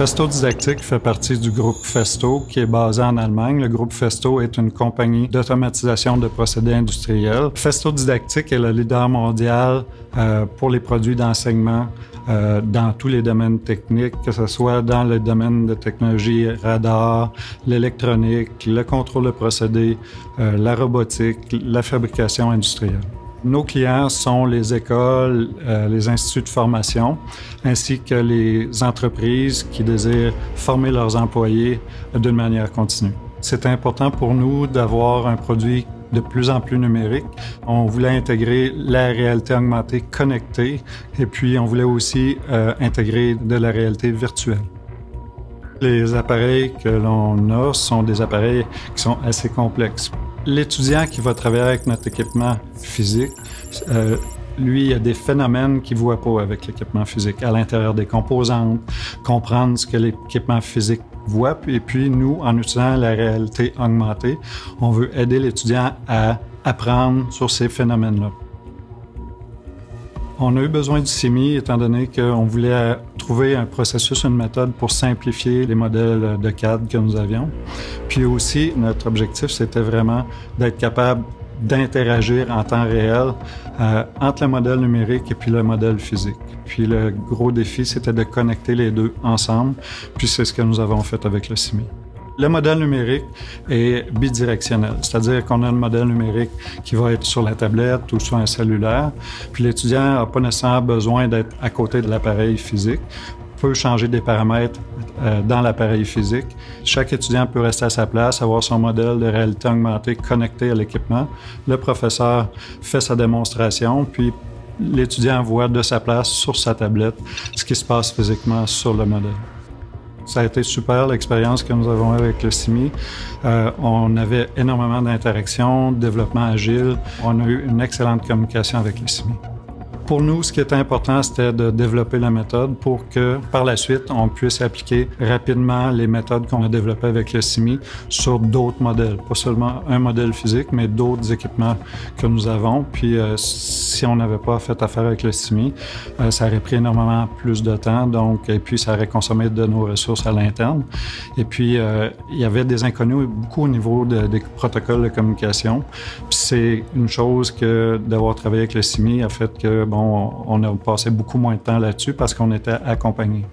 Festo Didactique fait partie du groupe Festo qui est basé en Allemagne. Le groupe Festo est une compagnie d'automatisation de procédés industriels. Festo Didactique est le leader mondial pour les produits d'enseignement dans tous les domaines techniques, que ce soit dans le domaine de technologie radar, l'électronique, le contrôle de procédés, la robotique, la fabrication industrielle. Nos clients sont les écoles, les instituts de formation, ainsi que les entreprises qui désirent former leurs employés d'une manière continue. C'est important pour nous d'avoir un produit de plus en plus numérique. On voulait intégrer la réalité augmentée connectée et puis on voulait aussi intégrer de la réalité virtuelle. Les appareils que l'on a sont des appareils qui sont assez complexes. L'étudiant qui va travailler avec notre équipement physique, lui, il y a des phénomènes qu'il ne voit pas avec l'équipement physique, à l'intérieur des composantes, comprendre ce que l'équipement physique voit. Et puis, nous, en utilisant la réalité augmentée, on veut aider l'étudiant à apprendre sur ces phénomènes-là. On a eu besoin du CIMI étant donné qu'on voulait trouver un processus, une méthode pour simplifier les modèles de CAD que nous avions. Puis aussi, notre objectif, c'était vraiment d'être capable d'interagir en temps réel entre le modèle numérique et puis le modèle physique. Puis le gros défi, c'était de connecter les deux ensemble, puis c'est ce que nous avons fait avec le CIMI. Le modèle numérique est bidirectionnel, c'est-à-dire qu'on a un modèle numérique qui va être sur la tablette ou sur un cellulaire, puis l'étudiant n'a pas nécessairement besoin d'être à côté de l'appareil physique, peut changer des paramètres dans l'appareil physique. Chaque étudiant peut rester à sa place, avoir son modèle de réalité augmentée connecté à l'équipement. Le professeur fait sa démonstration, puis l'étudiant voit de sa place sur sa tablette ce qui se passe physiquement sur le modèle. Ça a été super l'expérience que nous avons eue avec le CIMI. On avait énormément d'interactions, de développement agile. On a eu une excellente communication avec le CIMI. Pour nous, ce qui était important, c'était de développer la méthode pour que, par la suite, on puisse appliquer rapidement les méthodes qu'on a développées avec le CIMI sur d'autres modèles. Pas seulement un modèle physique, mais d'autres équipements que nous avons. Puis, si on n'avait pas fait affaire avec le CIMI, ça aurait pris énormément plus de temps. Et puis, ça aurait consommé de nos ressources à l'interne. Et puis, il y avait des inconnus beaucoup au niveau des protocoles de communication. Puis, c'est une chose que d'avoir travaillé avec le CIMI a fait que, on a passé beaucoup moins de temps là-dessus parce qu'on était accompagnés.